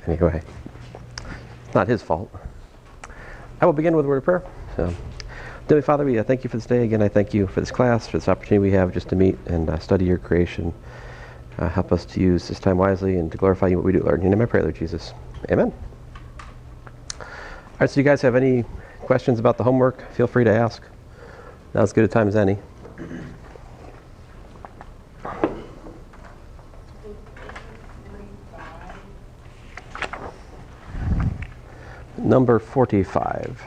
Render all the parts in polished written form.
Anyway, it's not his fault. I will begin with a word of prayer. So, Heavenly Father, we thank you for this day. Again, I thank you for this class, for this opportunity we have just to meet and study your creation. Help us to use this time wisely and to glorify you in what we do, Lord. In your name I pray, Lord Jesus. Amen. All right, so you guys have any questions about the homework? Feel free to ask. Now's as good a time as any. Number 45.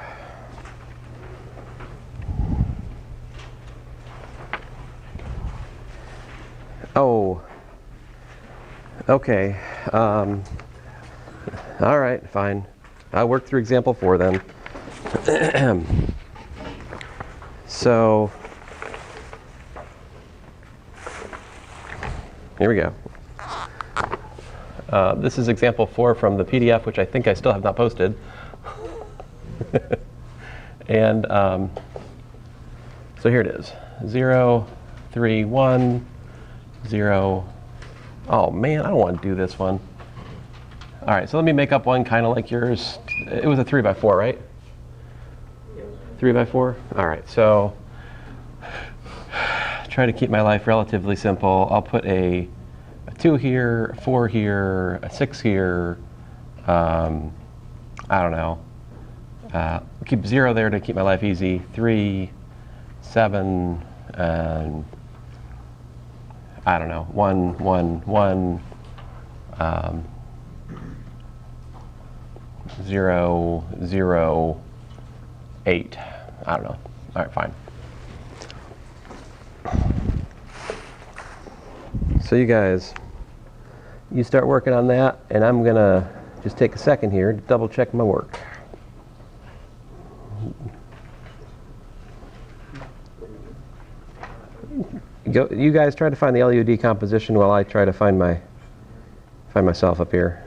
Oh, okay. All right, fine. I'll work through example 4 then. So, here we go. This is example 4 from the PDF, which I think I still have not posted. And so here it is. 0, 3, 1, 0. Oh man, I don't want to do this one. All right, so let me make up one kind of like yours. It was a 3 by 4, right? 3 by 4? All right, so try to keep my life relatively simple. I'll put a 2 here, a 4 here, a 6 here. I don't know. Keep 0 there to keep my life easy. 3, 7, and I don't know. 1, 1, 1. 0, 0, 8. I don't know. All right, fine. So you guys, you start working on that, and I'm gonna just take a second here to double check my work. You guys try to find the LU decomposition while I try to find myself up here.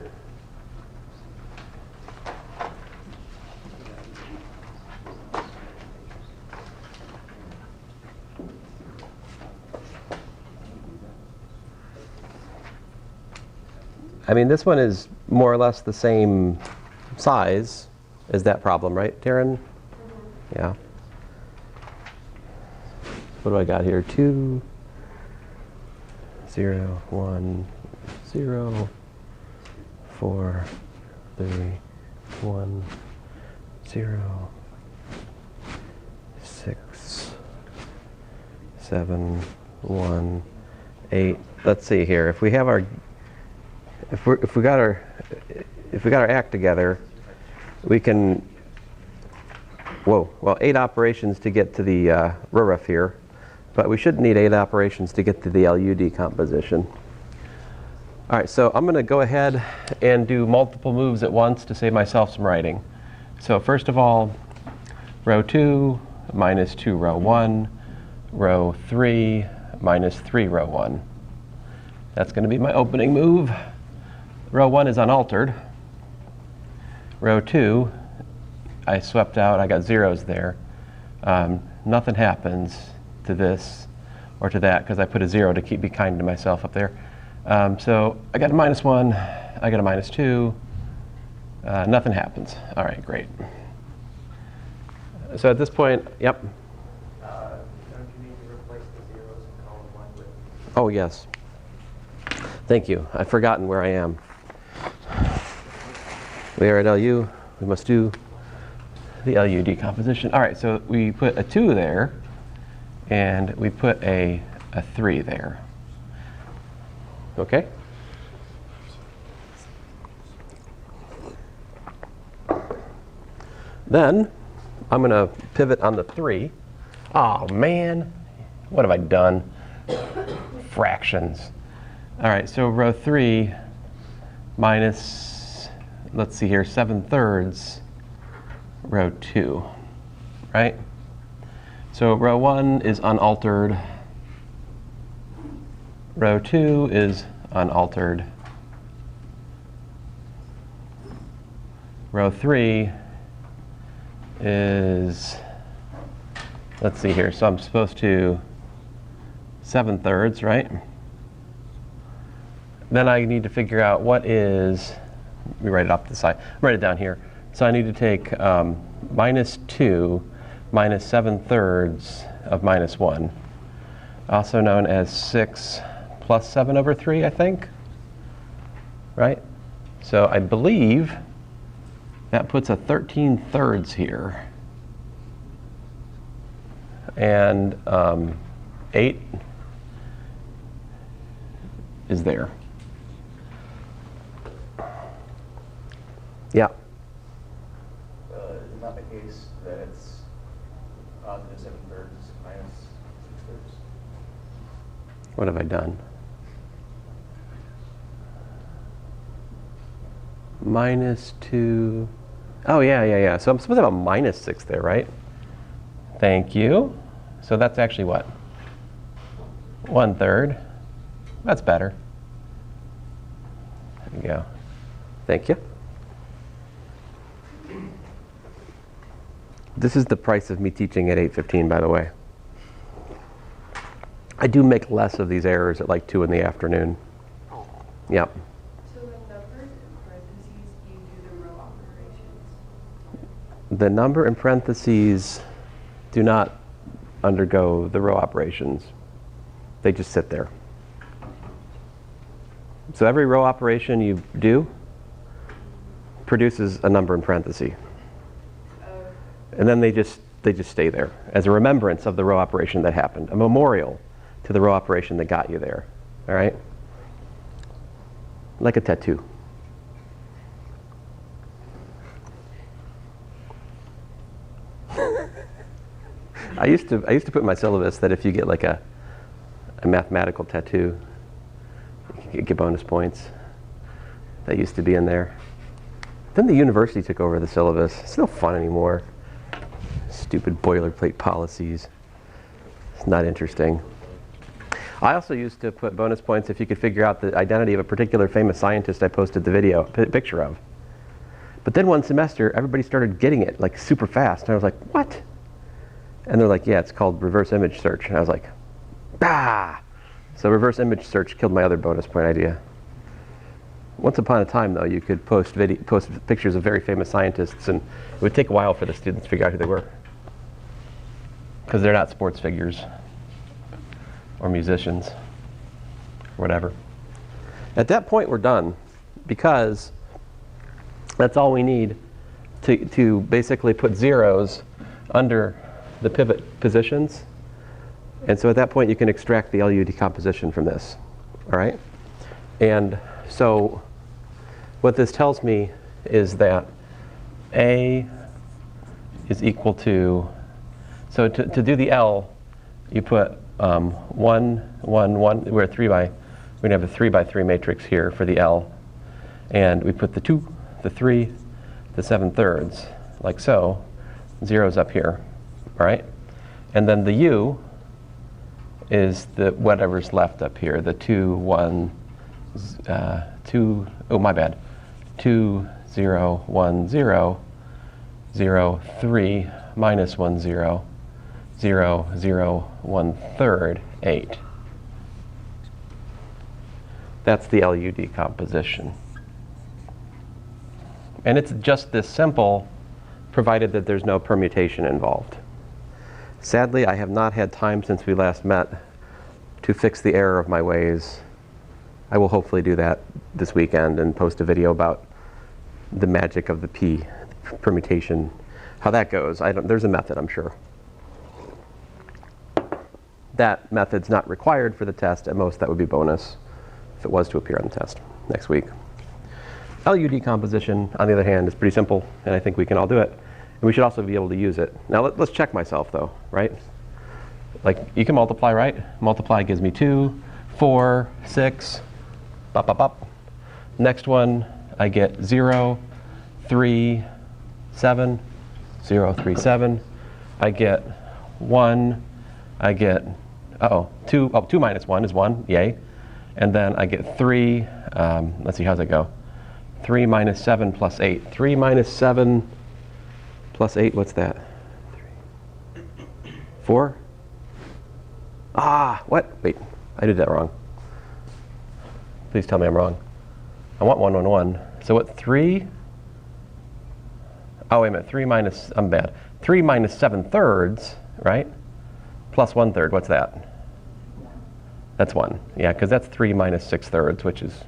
I mean, this one is more or less the same size as that problem, right, Taryn? Yeah. What do I got here? 2, 0, 1, 0, 4, 3, 1, 0, 6, 7, 1, 8. Let's see here. If we have our if we got our act together, we can. Well, 8 operations to get to the RURF here, but we shouldn't need 8 operations to get to the LU decomposition. All right, so I'm going to go ahead and do multiple moves at once to save myself some writing. So first of all, row 2 minus 2 row 1, row 3 minus 3 row 1. That's going to be my opening move. Row 1 is unaltered. Row 2, I swept out, I got zeros there. Nothing happens to this or to that because I put a 0 to keep me kind to myself up there. So I got a -1, I got a -2, nothing happens. All right, great. So at this point, yep. Don't you need to replace the zeros in column 1 with? Oh yes. Thank you. I've forgotten where I am. We are at LU. We must do the LU decomposition. All right, so we put a 2 there, and we put a 3 there. Okay? Then, I'm going to pivot on the 3. Oh, man. What have I done? Fractions. All right, so row 3 minus, let's see here, 7/3, row 2, right? So row 1 is unaltered. Row 2 is unaltered. Row 3 is, let's see here, so I'm supposed to 7/3, right? Then I need to figure out what is Let me write it off to the side. Write it down here. So I need to take minus 2 minus 7/3 of minus 1, also known as 6 plus 7/3, I think. Right? So I believe that puts a 13/3 here. And 8 is there. Yeah. Is it not the case that it's positive 7/3 minus 6/3? What have I done? Minus 2. Oh, yeah. So I'm supposed to have a minus 6 there, right? Thank you. So that's actually what? 1/3. That's better. There you go. Thank you. This is the price of me teaching at 8:15, by the way. I do make less of these errors at like 2 in the afternoon. Yep. So the numbers in parentheses, you do the row operations? The number in parentheses do not undergo the row operations. They just sit there. So every row operation you do produces a number in parentheses. And then they just stay there as a remembrance of the row operation that happened, a memorial to the row operation that got you there. All right? Like a tattoo. I used to put in my syllabus that if you get like a mathematical tattoo, you could get bonus points. That used to be in there. Then the university took over the syllabus. It's no fun anymore. Stupid boilerplate policies. It's not interesting. I also used to put bonus points if you could figure out the identity of a particular famous scientist I posted the picture of. But then one semester, everybody started getting it like super fast. And I was like, what? And they're like, yeah, it's called reverse image search. And I was like, bah! So reverse image search killed my other bonus point idea. Once upon a time, though, you could post pictures of very famous scientists, and it would take a while for the students to figure out who they were. Because they're not sports figures or musicians or whatever. At that point, we're done, because that's all we need to basically put zeros under the pivot positions. And so at that point, you can extract the LU decomposition from this. All right? And so what this tells me is that A is equal to, so to do the L, you put 1, 1, 1. We're going to have a 3 by 3 matrix here for the L. And we put the 2, the 3, the 7/3, like so. Zero's up here. All right? And then the U is the whatever's left up here, the 2, 1, 2, oh my bad, 2, 0, 1, 0, 0, 3, minus 1, 0, 0, 0, 1/3, 8. That's the LU decomposition. And it's just this simple, provided that there's no permutation involved. Sadly, I have not had time since we last met to fix the error of my ways. I will hopefully do that this weekend and post a video about the magic of the P permutation, how that goes. There's a method, I'm sure. That method's not required for the test. At most, that would be bonus if it was to appear on the test next week. LU decomposition, on the other hand, is pretty simple, and I think we can all do it. And we should also be able to use it. Now let's check myself though, right? Like you can multiply, right? Multiply gives me 2, 4, 6, bop, bop, bop. Next one, I get 0, 3, 7, 0, 3, 7. I get 1, I get, 2 minus 1 is 1, yay. And then I get 3, let's see, how's that go? 3 minus 7 plus 8. 3 minus 7 plus 8, what's that? 4? What? Wait, I did that wrong. Please tell me I'm wrong. I want 1, 1, 1. So what 3? Oh, wait a minute. 3 minus, I'm bad. 3 minus 7/3, right? Plus 1/3, what's that? That's 1. Yeah, because that's 3 minus 6/3, which is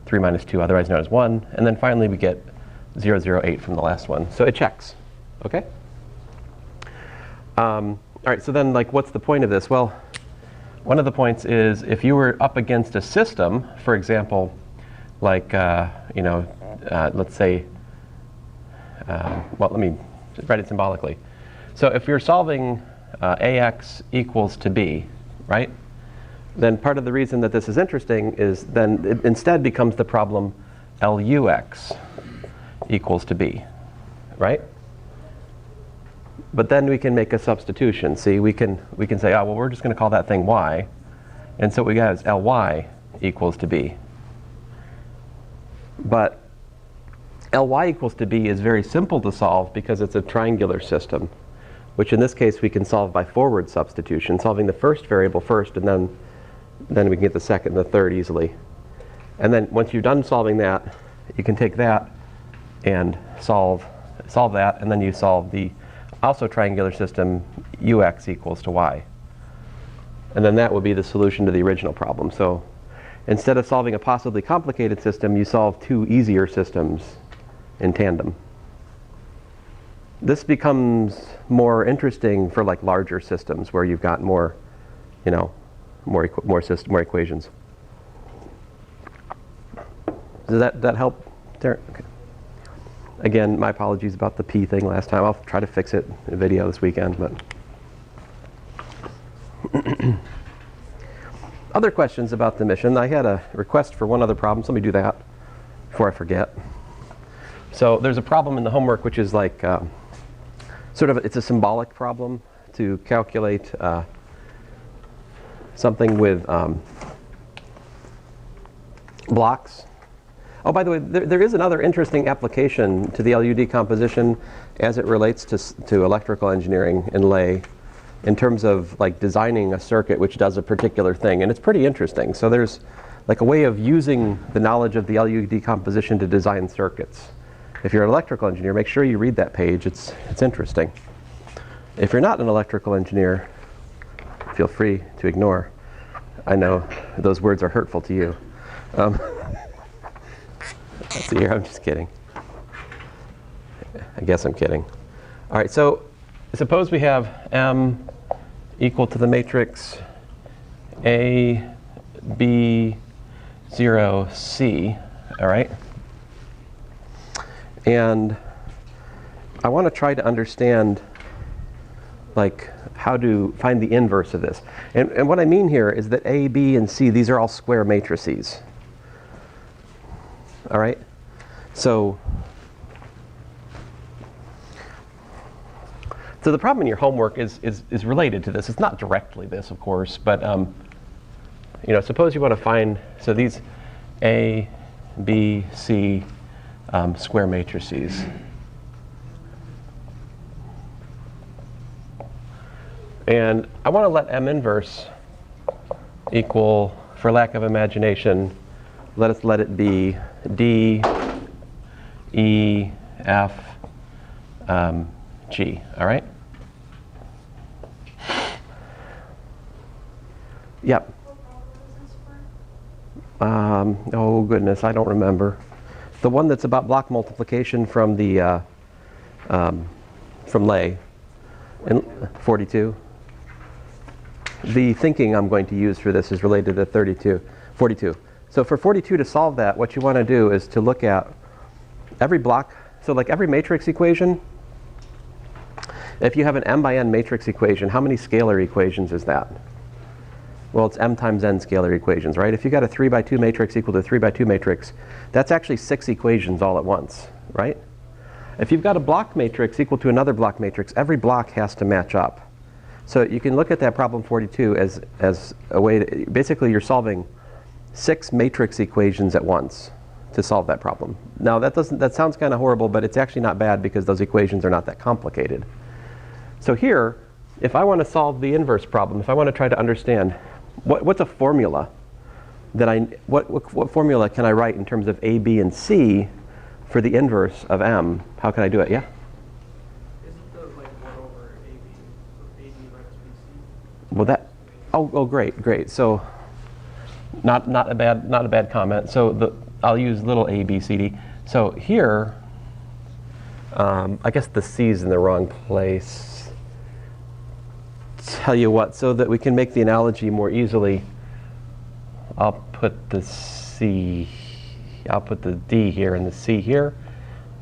3 minus 2, otherwise known as 1. And then finally we get 0.008 from the last one. So it checks. Okay? All right, so then like what's the point of this? Well, one of the points is if you were up against a system, for example, like, let's say, well, let me write it symbolically. So if you're solving AX equals to B, right? Then part of the reason that this is interesting is then it instead becomes the problem LUX equals to B, right? But then we can make a substitution. See, we can say, oh, well, we're just going to call that thing Y. And so what we got is LY equals to B. But LY equals to B is very simple to solve because it's a triangular system, which in this case we can solve by forward substitution, solving the first variable first, and then we can get the second and the third easily. And then once you're done solving that, you can take that and solve that, and then you solve the also triangular system UX equals to Y. And then that would be the solution to the original problem. So instead of solving a possibly complicated system, you solve two easier systems in tandem. This becomes more interesting for like larger systems where you've got more, more equations. Does that help, Derek? Okay. Again, my apologies about the P thing last time. I'll try to fix it in a video this weekend. But other questions about the mission? I had a request for one other problem, so let me do that before I forget. So there's a problem in the homework which is like it's a symbolic problem to calculate something with blocks. Oh, by the way, there is another interesting application to the LU decomposition as it relates to electrical engineering in lay in terms of like designing a circuit which does a particular thing, and it's pretty interesting. So there's like a way of using the knowledge of the LU decomposition to design circuits. If you're an electrical engineer, make sure you read that page. It's interesting. If you're not an electrical engineer, feel free to ignore. I know those words are hurtful to you. Let's see here, I'm just kidding. I guess I'm kidding. All right, so suppose we have M equal to the matrix A, B, 0, C, all right? And I want to try to understand like how to find the inverse of this. And what I mean here is that A, B, and C, these are all square matrices. All right? So the problem in your homework is related to this. It's not directly this, of course, but suppose you want to find, so these A, B, C square matrices. And I want to let M inverse equal, for lack of imagination, let it be D, E, F, G, all right? Yep. Oh goodness, I don't remember. The one that's about block multiplication from the from lay in 42. The thinking I'm going to use for this is related to 42. So for 42 to solve that, what you want to do is to look at every block. So like every matrix equation, if you have an m by n matrix equation, how many scalar equations is that? Well, it's m times n scalar equations, right? If you got a 3 by 2 matrix equal to a 3 by 2 matrix, that's actually 6 equations all at once, right? If you've got a block matrix equal to another block matrix, every block has to match up. So you can look at that problem 42 as a way to, basically you're solving 6 matrix equations at once to solve that problem. Now that sounds kind of horrible, but it's actually not bad because those equations are not that complicated. So here, if I want to solve the inverse problem, if I want to try to understand what's a formula that what formula can I write in terms of A, B, and C for the inverse of m, how can I do it? Yeah? Isn't the like 1 over AB, so AB minus BC? Well, that, oh, great. So not a bad comment. So I'll use little a, b, c, d. So here, I guess the c is in the wrong place. Tell you what, so that we can make the analogy more easily, I'll put the d here and the c here,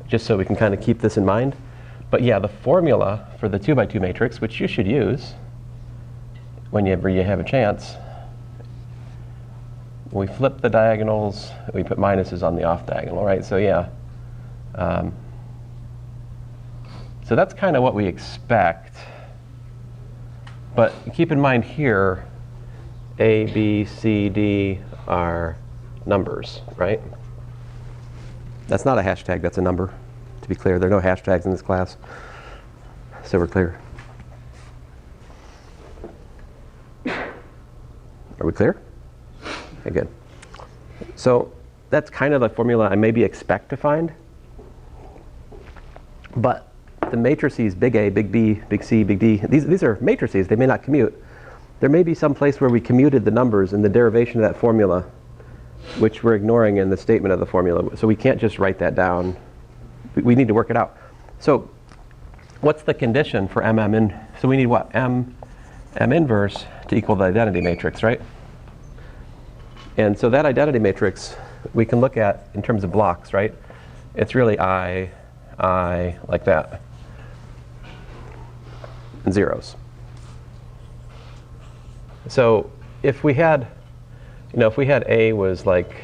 just so we can kind of keep this in mind. But yeah, the formula for the 2 by 2 matrix, which you should use whenever you have a chance, we flip the diagonals, we put minuses on the off diagonal, right? So yeah. So that's kind of what we expect. But keep in mind here, A, B, C, D are numbers, right? That's not a hashtag, that's a number. To be clear, there are no hashtags in this class. So we're clear. Are we clear? Okay, good. So that's kind of the formula I maybe expect to find. But the matrices, big A, big B, big C, big D, these are matrices. They may not commute. There may be some place where we commuted the numbers in the derivation of that formula, which we're ignoring in the statement of the formula. So we can't just write that down. We need to work it out. So what's the condition for MM in? So we need what? M inverse to equal the identity matrix, right? And so that identity matrix we can look at in terms of blocks, right? It's really I, like that, and zeros. So if we had, if we had A was like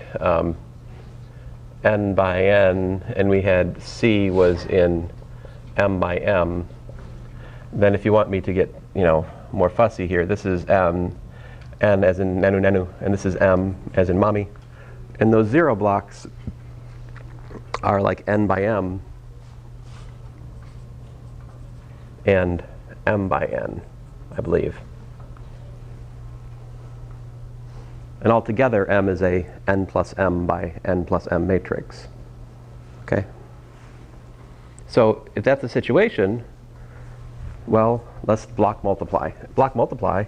n by n, and we had C was in m by m, then if you want me to get, more fussy here, this is n as in nenu, and this is m as in mommy. And those zero blocks are like n by m and m by n, I believe. And altogether, M is a n plus m by n plus m matrix. Okay? So if that's the situation, well, let's block multiply. Block multiply,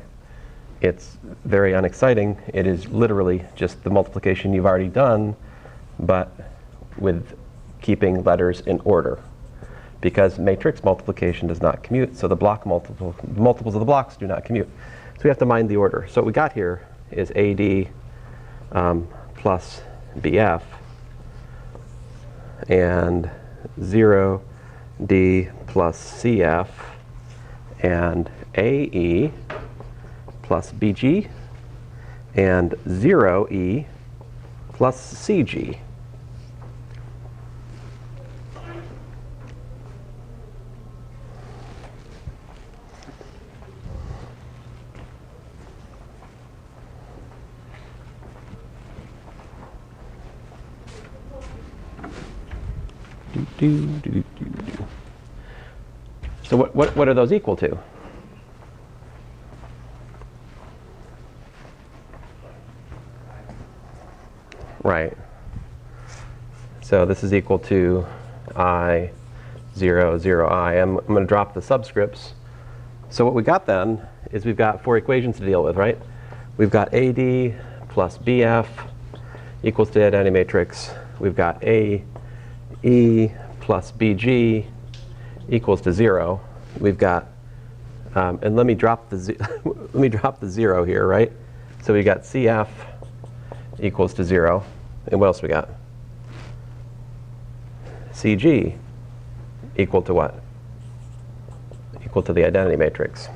it's very unexciting. It is literally just the multiplication you've already done, but with keeping letters in order. Because matrix multiplication does not commute, so the block multiples of the blocks do not commute. So we have to mind the order. So what we got here is AD plus BF and 0D plus CF and AE plus BG and 0E plus CG. So what are those equal to? Right. So this is equal to I, 0, 0I. I'm going to drop the subscripts. So what we got then is we've got 4 equations to deal with, right? We've got AD plus BF equals to identity matrix. We've got AE plus BG equals to 0. We've got, and let me drop the 0 here, right? So we got CF equals to 0. And what else we got? CG equal to what? Equal to the identity matrix.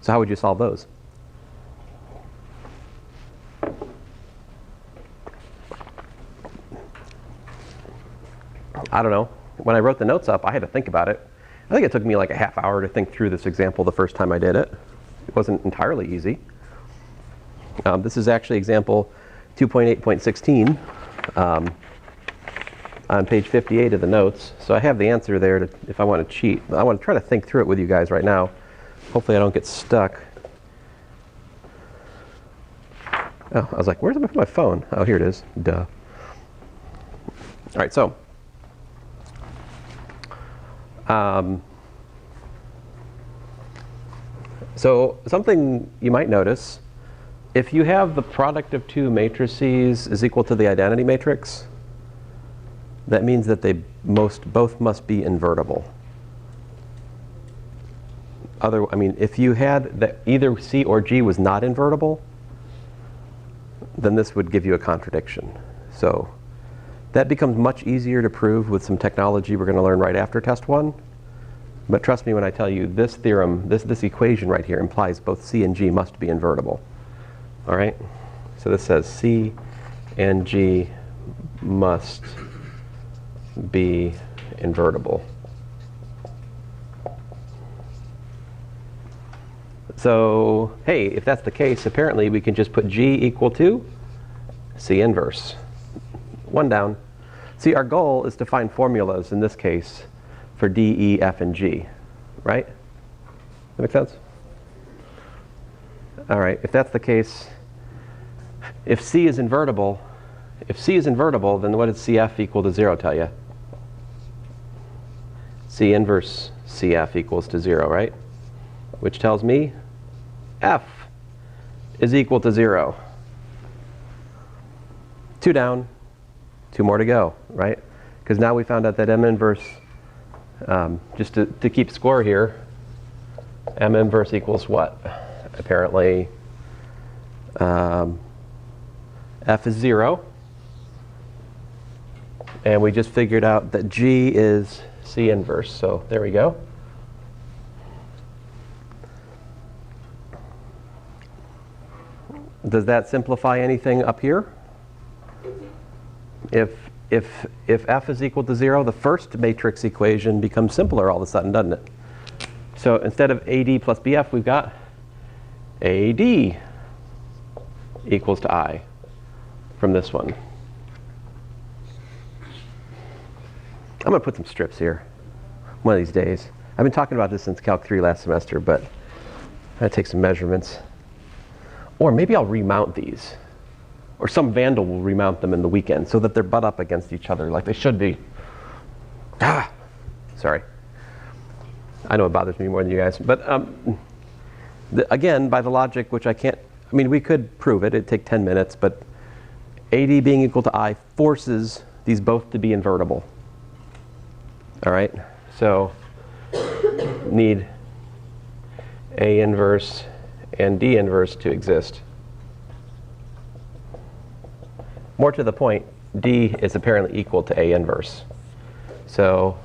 So how would you solve those? I don't know. When I wrote the notes up, I had to think about it. I think it took me like a half hour to think through this example the first time I did it. It wasn't entirely easy. This is actually example 2.8.16 on page 58 of the notes. So I have the answer there if I want to cheat. I want to try to think through it with you guys right now. Hopefully I don't get stuck. Oh, I was like, where's my phone? Oh, here it is. Duh. All right, so something you might notice, if you have the product of two matrices is equal to the identity matrix, that means that they both must be invertible. If you had that either C or G was not invertible, then this would give you a contradiction. So that becomes much easier to prove with some technology we're going to learn right after test 1. But trust me when I tell you this theorem, this equation right here implies both C and G must be invertible. All right? So this says C and G must be invertible. So, hey, if that's the case, apparently we can just put G equal to C inverse. 1 down. See, our goal is to find formulas, in this case, for D, E, F, and G, right? That make sense? All right, if that's the case, if C is invertible, then what does CF equal to 0 tell you? C inverse CF equals to 0, right? Which tells me F is equal to 0. 2 down, 2 more to go, right? Because now we found out that M inverse, just to keep score here, M inverse equals what? Apparently, F is 0. And we just figured out that G is C inverse. So there we go. Does that simplify anything up here? If F is equal to 0, the first matrix equation becomes simpler all of a sudden, doesn't it? So instead of AD plus BF, we've got AD equals to I from this one. I'm going to put some strips here one of these days. I've been talking about this since Calc 3 last semester, but I'm going to take some measurements. Or maybe I'll remount these. Or some vandal will remount them in the weekend so that they're butt up against each other like they should be. Sorry. I know it bothers me more than you guys. But again, by the logic, which we could prove it. It'd take 10 minutes. But AD being equal to I forces these both to be invertible. All right? So need A inverse and D inverse to exist. More to the point, D is apparently equal to A inverse. So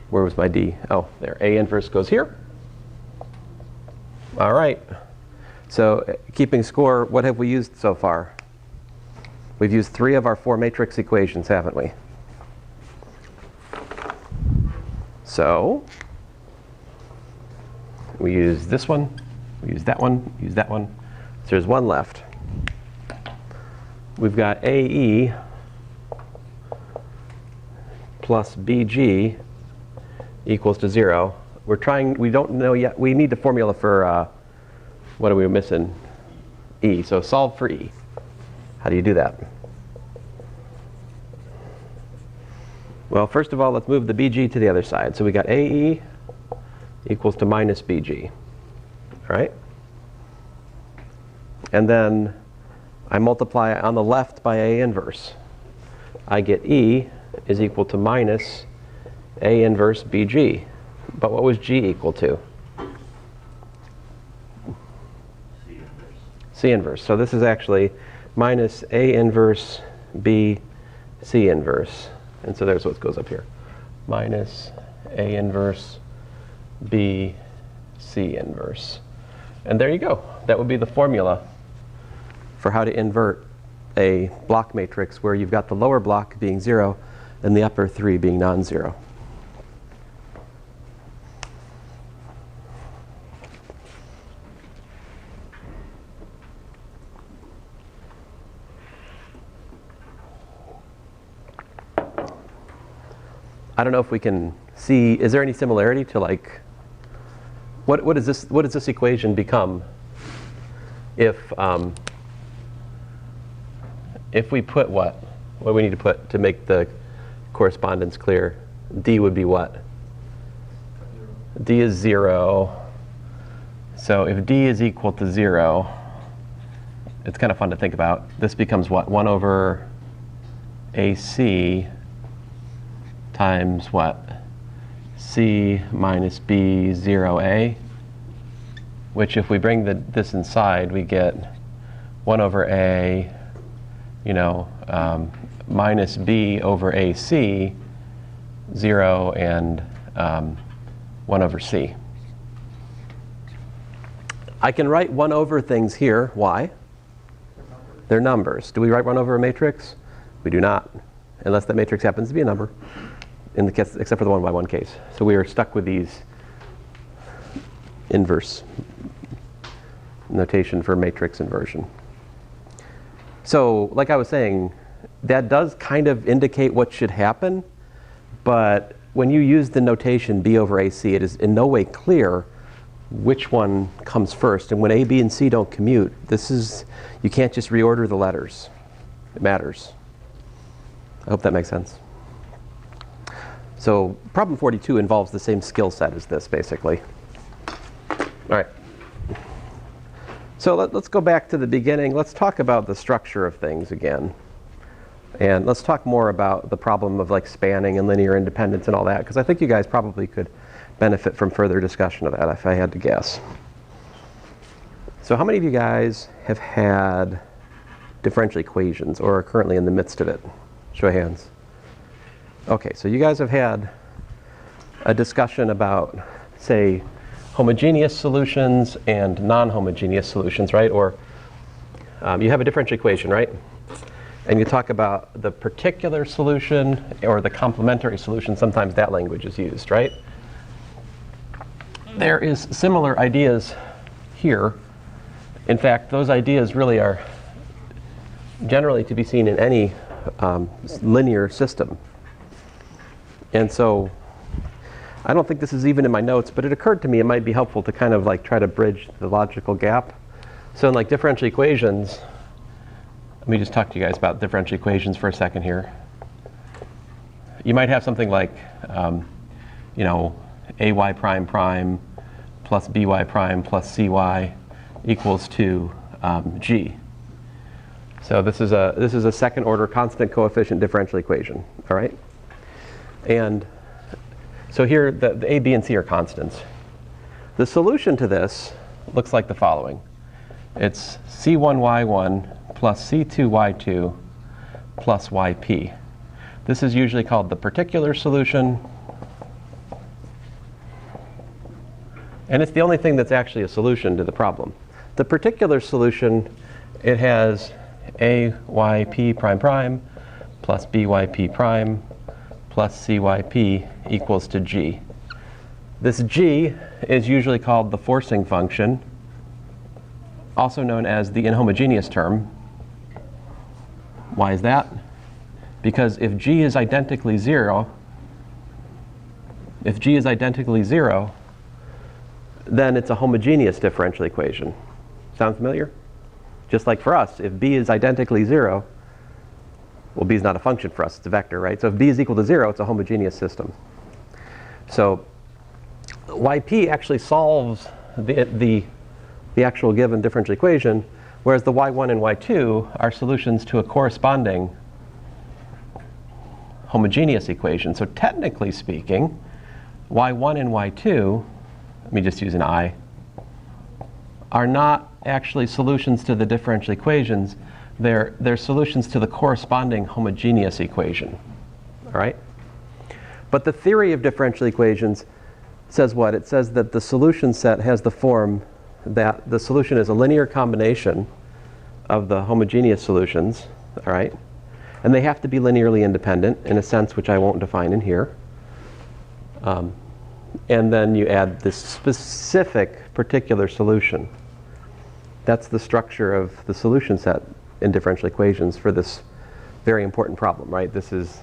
where was my D? Oh, there. A inverse goes here. All right. So keeping score, what have we used so far? We've used 3 of our 4 matrix equations, haven't we? So we use this one, we use that one, use that one. So there's 1 left. We've got AE plus BG equals to 0. We don't know yet. We need the formula for, what are we missing? E. So solve for E. How do you do that? Well, first of all, let's move the BG to the other side. So we got AE equals to minus BG. All right? And then I multiply on the left by A inverse. I get E is equal to minus A inverse BG. But what was G equal to? C inverse. So this is actually minus A inverse B C inverse. And so there's what goes up here. Minus A inverse B C inverse. And there you go. That would be the formula for how to invert a block matrix where you've got the lower block being 0 and the upper 3 being non-zero. I don't know if we can see, is there any similarity to like, what does this equation become if we put what do we need to put to make the correspondence clear? D would be what? D is 0. So if D is equal to 0, it's kind of fun to think about. This becomes what? 1 over AC times what? C minus B 0A, which if we bring this inside, we get 1 over A, minus B over AC, 0, and 1 over C. I can write 1 over things here. Why? They're numbers. Do we write 1 over a matrix? We do not, unless that matrix happens to be a number, in the case, except for the 1 by 1 case. So we are stuck with these inverse notation for matrix inversion. So like I was saying, that does kind of indicate what should happen, but when you use the notation B over AC, it is in no way clear which one comes first. And when A, B, and C don't commute, you can't just reorder the letters. It matters. I hope that makes sense. So problem 42 involves the same skill set as this, basically. All right. So let's go back to the beginning. Let's talk about the structure of things again. And let's talk more about the problem of like spanning and linear independence and all that, because I think you guys probably could benefit from further discussion of that if I had to guess. So how many of you guys have had differential equations or are currently in the midst of it? Show of hands. Okay, so you guys have had a discussion about, say, homogeneous solutions and non-homogeneous solutions, right? Or you have a differential equation, right? And you talk about the particular solution or the complementary solution. Sometimes that language is used, right? There is similar ideas here. In fact, those ideas really are generally to be seen in any linear system. And so I don't think this is even in my notes, but it occurred to me it might be helpful to kind of like try to bridge the logical gap. So in like differential equations, let me just talk to you guys about differential equations for a second here. You might have something like, ay prime prime plus by prime plus cy equals to g. So this is a second order constant coefficient differential equation, all right? And so here the a, b, and c are constants. The solution to this looks like the following. It's c1y1 plus c2y2 plus yp. This is usually called the particular solution. And it's the only thing that's actually a solution to the problem. The particular solution, it has ayp prime prime plus byp prime plus cyp equals to g. This g is usually called the forcing function, also known as the inhomogeneous term. Why is that? Because if g is identically 0, then it's a homogeneous differential equation. Sound familiar? Just like for us, if b is identically 0, well, b is not a function for us, it's a vector, right? So if b is equal to 0, it's a homogeneous system. So yp actually solves the actual given differential equation, whereas the y1 and y2 are solutions to a corresponding homogeneous equation. So technically speaking, y1 and y2, let me just use an I, are not actually solutions to the differential equations. They're solutions to the corresponding homogeneous equation, all right? But the theory of differential equations says what? It says that the solution set has the form that the solution is a linear combination of the homogeneous solutions, all right? And they have to be linearly independent in a sense which I won't define in here. And then you add this specific particular solution. That's the structure of the solution set in differential equations for this very important problem, right? This is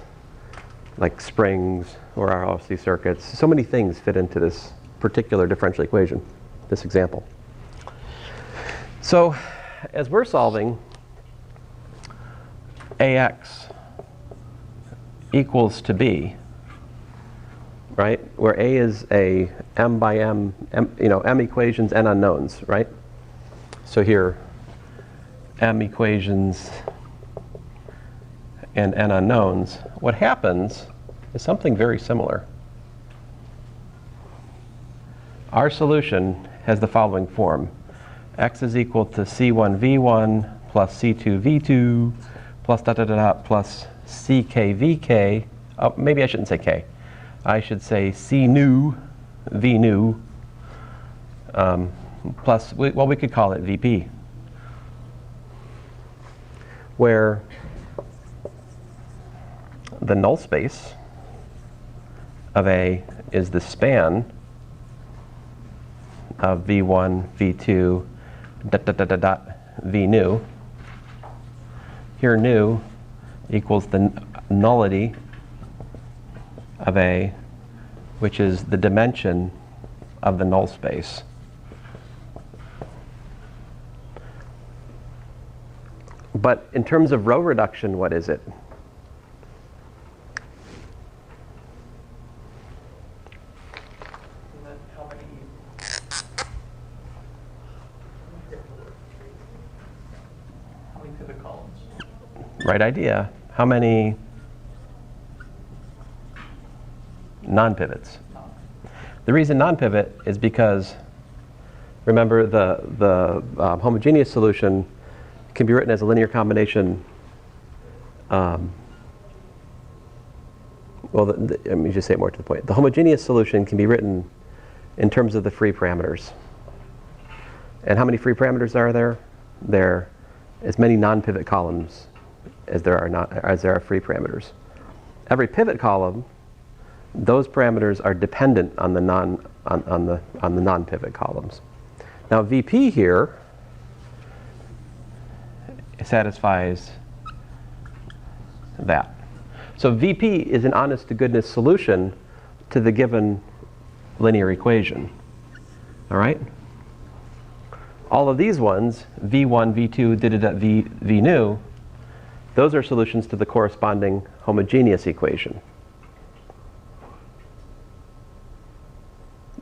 like springs or RLC circuits. So many things fit into this particular differential equation, this example. So as we're solving, AX equals to B, right? Where A is a M by M, M equations, N unknowns, right? So here, M equations and N unknowns. What happens is something very similar. Our solution has the following form. X is equal to C1V1 plus C2V2 plus dot dot dot dot plus CKVK. Oh, maybe I shouldn't say K. I should say C nu V nu plus, well, we could call it VP, where the null space of A is the span of V1, V2, dot, dot, dot, dot, dot, V nu. Here nu equals the nullity of A, which is the dimension of the null space. But in terms of row reduction, what is it? And then how many pivot columns? Right idea. How many non-pivots? The reason non-pivot is because, remember, the homogeneous solution can be written as a linear combination. Well, let me just say it more to the point. The homogeneous solution can be written in terms of the free parameters. And how many free parameters are there? There are as many non-pivot columns as there are free parameters. Every pivot column, those parameters are dependent on the non-pivot columns. Now VP here satisfies that. So VP is an honest-to-goodness solution to the given linear equation. All right? All of these ones, V1, V2, V nu, those are solutions to the corresponding homogeneous equation.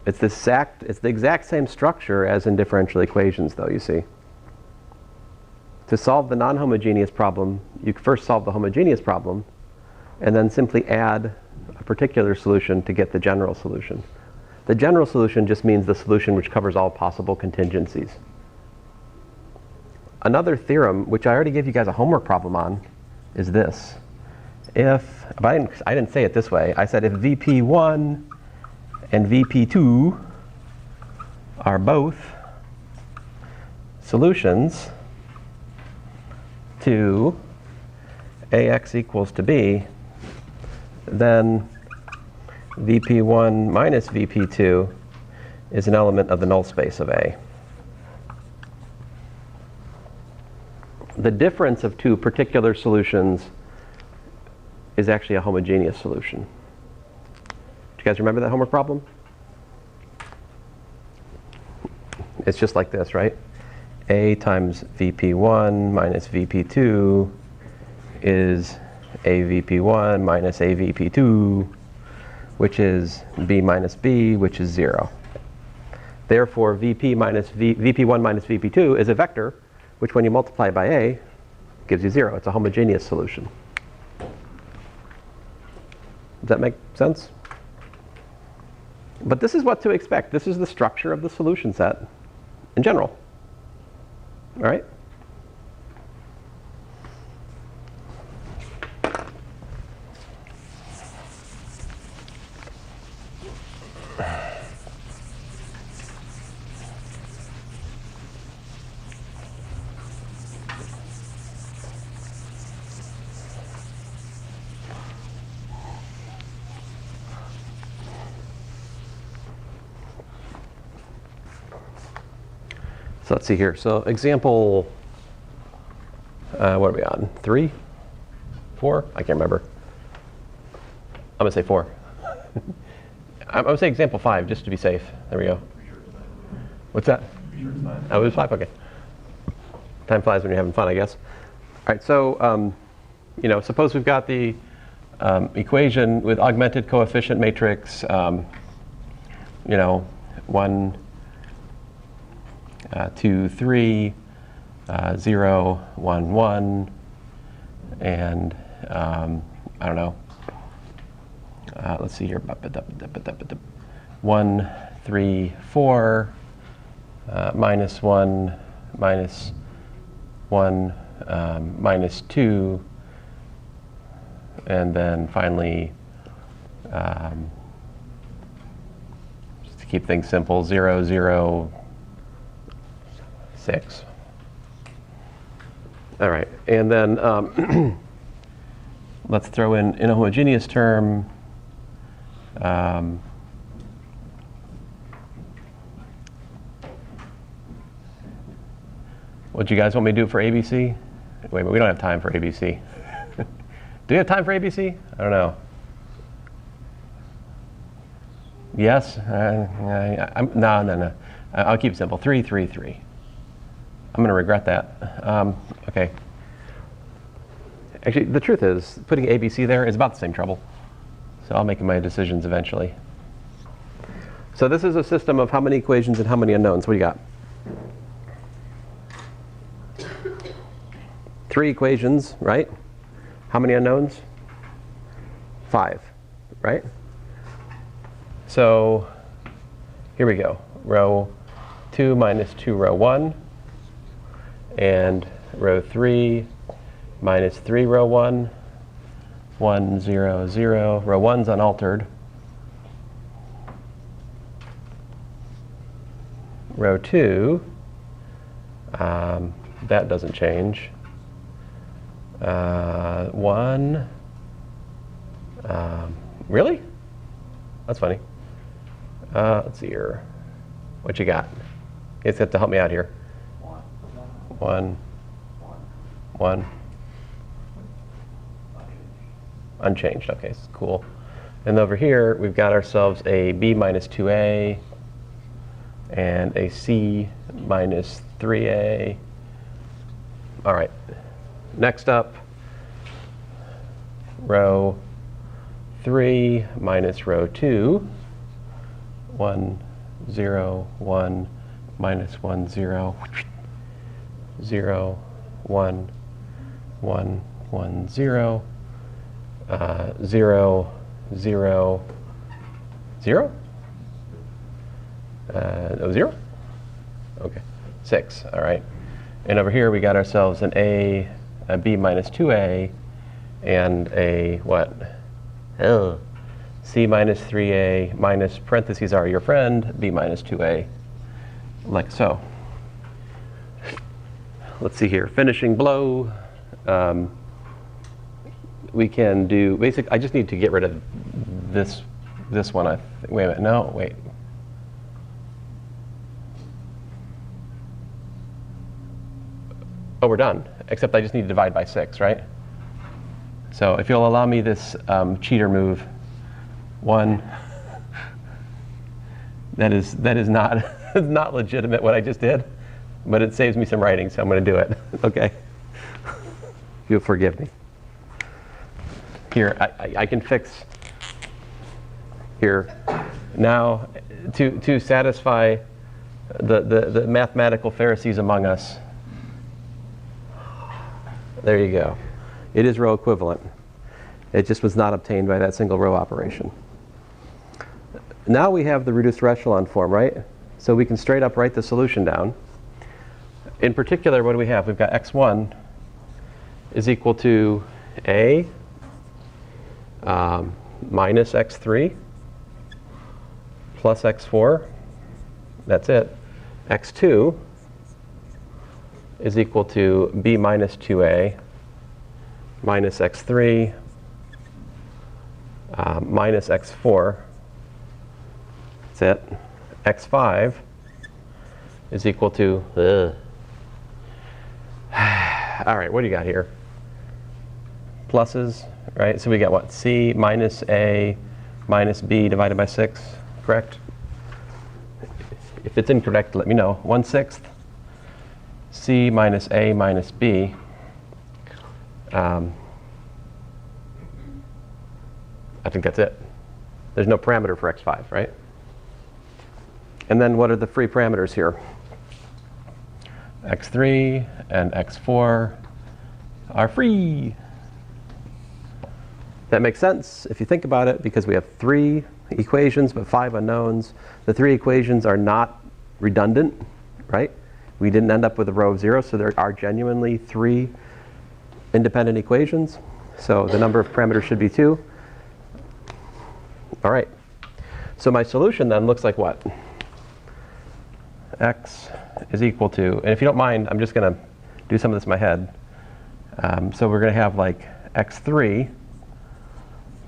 It's the exact same structure as in differential equations, though, you see. To solve the non-homogeneous problem, you first solve the homogeneous problem, and then simply add a particular solution to get the general solution. The general solution just means the solution which covers all possible contingencies. Another theorem, which I already gave you guys a homework problem on, is this. I didn't say it this way. I said if VP1 and VP2 are both solutions to AX equals to B, then VP1 minus VP2 is an element of the null space of A. The difference of two particular solutions is actually a homogeneous solution. Do you guys remember that homework problem? It's just like this, right? A times VP1 minus VP2 is A VP1 minus A VP2, which is B minus B, which is 0. Therefore, VP1 minus VP2 is a vector, which when you multiply by A, gives you 0. It's a homogeneous solution. Does that make sense? But this is what to expect. This is the structure of the solution set in general. All right? So let's see here. So example, what are we on? 3? 4? I can't remember. I'm going to say 4. I'm going to say example 5, just to be safe. There we go. What's that? Oh, it was 5? Okay. Time flies when you're having fun, I guess. All right, so suppose we've got the equation with augmented coefficient matrix, 1, 2, 3, 0, 1, 1, and I don't know. Let's see here. 1, 3, 4, minus 1, minus 1, minus 2, and then finally, just to keep things simple, 0, 0, 6. All right, and then let's throw in a homogeneous term. What do you guys want me to do for ABC? Wait, but we don't have time for ABC. Do we have time for ABC? I don't know. Yes? No. I'll keep it simple. 3, 3, 3. I'm going to regret that. Okay. Actually, the truth is, putting ABC there is about the same trouble. So I'll make my decisions eventually. So this is a system of how many equations and how many unknowns. What do you got? 3 equations, right? How many unknowns? 5, right? So here we go. Row 2 minus 2, row 1. And row 3 minus 3, row 1. 1, 0, 0. Row 1's unaltered. Row 2, that doesn't change. 1, really? That's funny. Let's see here. What you got? You have to help me out here. 1. Unchanged. Okay, cool. And over here, we've got ourselves a b minus 2a and a c minus 3a. All right. Next up, row 3 minus row 2. 1, 0, 1, minus 1, 0. 0, 1, 1, 1, 0. 0, 0, 0? No, 0? Okay. 6, all right. And over here we got ourselves an a b minus 2a, and a what? Oh, c minus 3a minus parentheses are your friend, b minus 2a, like so. Let's see here. Finishing blow. We can do basic. I just need to get rid of this one. Wait a minute. No, wait. Oh, we're done. Except I just need to divide by 6, right? So if you'll allow me this cheater move, 1. That is not not legitimate what I just did, but it saves me some writing, so I'm going to do it. Okay. You'll forgive me. Here, I can fix here now to satisfy the mathematical Pharisees among us. There you go. It is row equivalent. It just was not obtained by that single row operation. Now we have the reduced echelon form, right? So we can straight up write the solution down. In particular, what do we have? We've got x1 is equal to a minus x3 plus x4. That's it. x2 is equal to b minus 2a minus x3 minus x4. That's it. x5 is equal to, all right, what do you got here? Pluses, right? So we got what? C minus a minus b divided by 6, correct? If it's incorrect, let me know. 1/6 C minus A minus B. I think that's it. There's no parameter for x5, right? And then what are the free parameters here? x3 and x4 are free. That makes sense if you think about it, because we have 3 equations but 5 unknowns. The 3 equations are not redundant, right? We didn't end up with a row of 0, so there are genuinely 3 independent equations. So the number of parameters should be 2. All right. So my solution then looks like what? X is equal to, and if you don't mind, I'm just going to do some of this in my head. So we're going to have like x3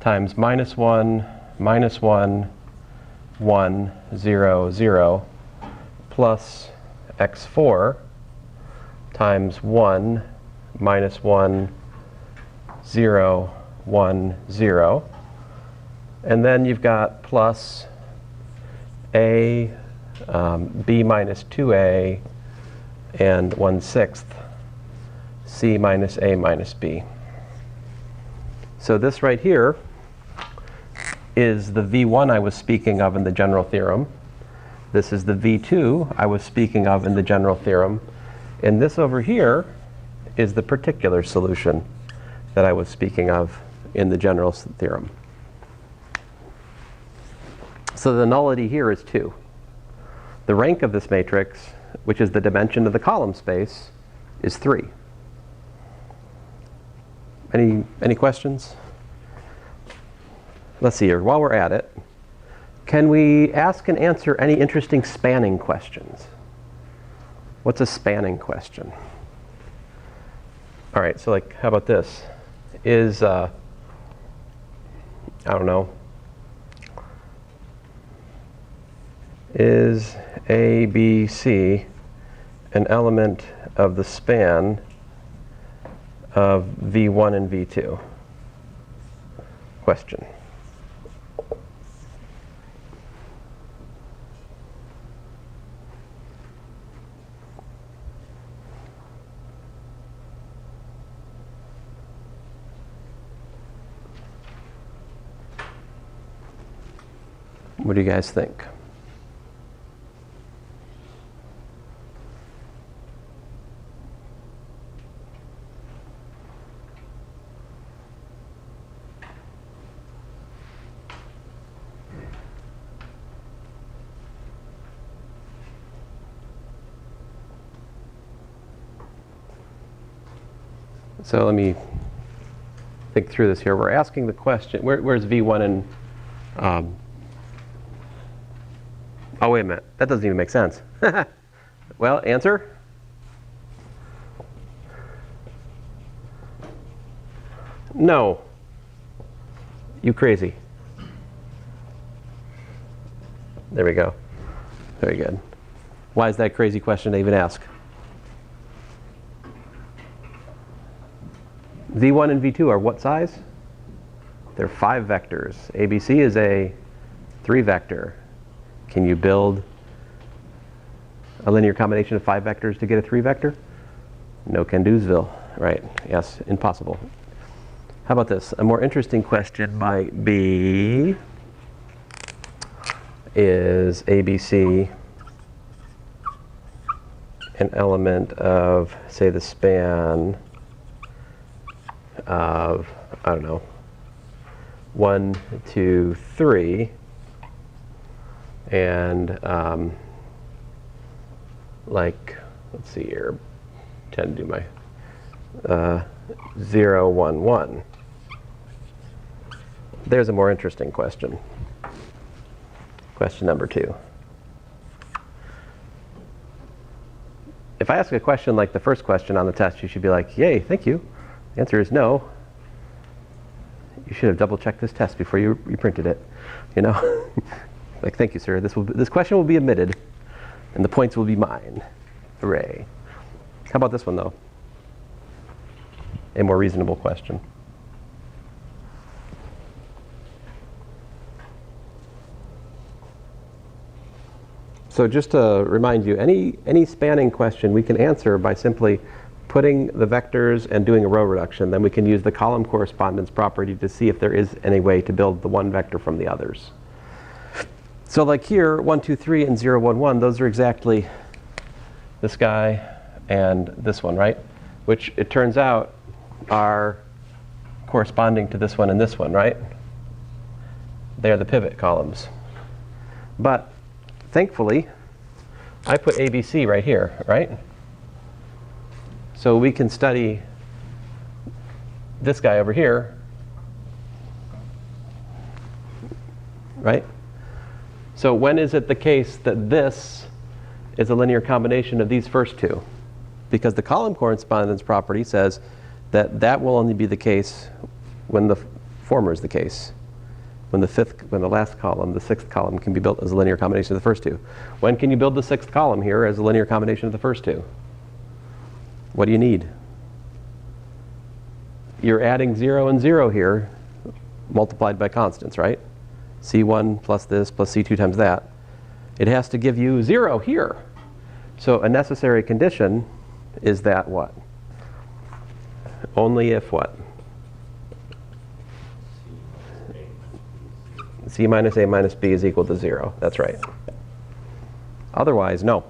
times minus 1, 1, 0, 0, plus x4 times 1, 1, 0, 1, 0. And then you've got plus a, b minus 2a, and 1/6 c minus a minus b. So this right here is the V1 I was speaking of in the general theorem. This is the V2 I was speaking of in the general theorem. And this over here is the particular solution that I was speaking of in the general theorem. So the nullity here is 2. The rank of this matrix, which is the dimension of the column space, is 3. Any questions? Let's see here. While we're at it, can we ask and answer any interesting spanning questions? What's a spanning question? All right, so like, how about this? Is, I don't know, is A, B, C an element of the span of V1 and V2? Question. What do you guys think? So let me think through this here. We're asking the question, where's V1 and, oh, wait a minute. That doesn't even make sense. Well, answer? No. You crazy. There we go. Very good. Why is that a crazy question to even ask? V1 and V2 are what size? They're 5 vectors. ABC is a 3 vector. Can you build a linear combination of 5 vectors to get a 3 vector? No can do'sville, right? Yes, impossible. How about this? A more interesting question might be, is ABC an element of, say, the span of, I don't know, 1, 2, 3, and like, let's see here, tend to do my 0, 1, 1. There's a more interesting question. Question number 2. If I ask a question like the first question on the test, you should be like, yay, thank you. The answer is no. You should have double-checked this test before you printed it. You know, like, thank you, sir. This question will be omitted, and the points will be mine. Hooray! How about this one, though? A more reasonable question. So just to remind you, any spanning question we can answer by simply putting the vectors and doing a row reduction. Then we can use the column correspondence property to see if there is any way to build the one vector from the others. So like here, 1, 2, 3, and 0, 1, 1, those are exactly this guy and this one, right? Which it turns out are corresponding to this one and this one, right? They are the pivot columns. But thankfully, I put ABC right here, right? So we can study this guy over here, right? So when is it the case that this is a linear combination of these first two? Because the column correspondence property says that that will only be the case when the former is the case. When the last column, the sixth column, can be built as a linear combination of the first two. When can you build the sixth column here as a linear combination of the first two? What do you need? You're adding 0 and 0 here, multiplied by constants, right? C1 plus this plus C2 times that. It has to give you 0 here. So a necessary condition is that what? Only if what? C minus A minus B is equal to 0. That's right. Otherwise, no.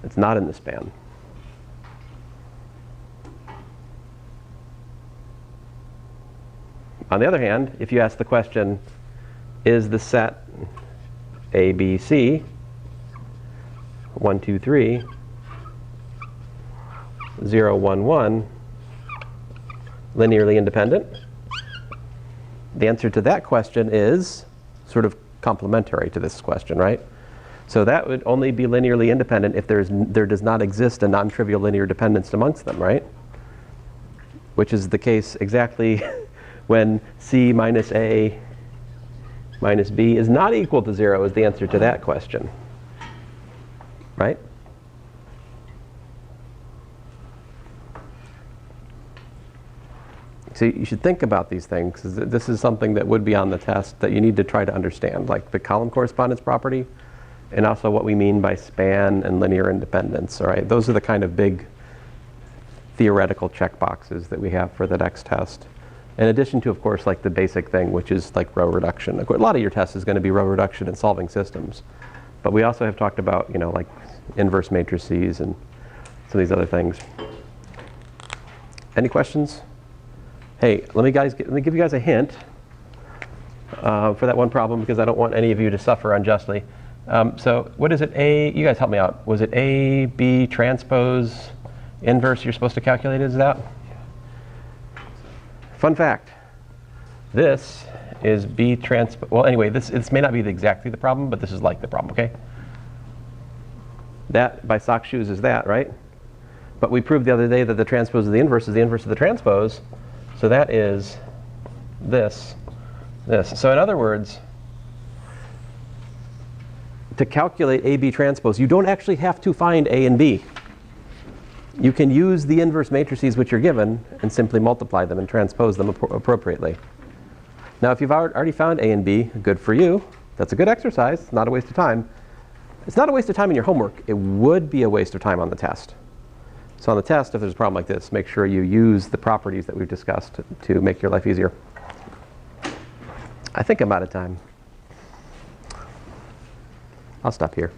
It's not in the span. On the other hand, if you ask the question, is the set ABC 1, 2, 3, 0, 1, 1 linearly independent? The answer to that question is sort of complementary to this question, right? So that would only be linearly independent if there does not exist a non-trivial linear dependence amongst them, right? Which is the case exactly when C minus A minus B is not equal to 0 is the answer to that question, right? So you should think about these things. This is something that would be on the test that you need to try to understand, like the column correspondence property, and also what we mean by span and linear independence. All right, those are the kind of big theoretical checkboxes that we have for the next test. In addition to, of course, like the basic thing, which is like row reduction. A lot of your test is going to be row reduction and solving systems, but we also have talked about, you know, like inverse matrices and some of these other things. Any questions? Hey, let me give you guys a hint for that one problem, because I don't want any of you to suffer unjustly. So what is it? You guys help me out. Was it A, B transpose inverse you're supposed to calculate? Is that? Fun fact. This is B transpose. Well, anyway, this may not be exactly the problem, but this is like the problem, okay? That, by sock shoes, is that, right? But we proved the other day that the transpose of the inverse is the inverse of the transpose. So that is this. So in other words, to calculate AB transpose, you don't actually have to find A and B. You can use the inverse matrices which are given and simply multiply them and transpose them appropriately. Now, if you've already found A and B, good for you. That's a good exercise. It's not a waste of time. It's not a waste of time in your homework. It would be a waste of time on the test. So on the test, if there's a problem like this, make sure you use the properties that we've discussed to make your life easier. I think I'm out of time. I'll stop here.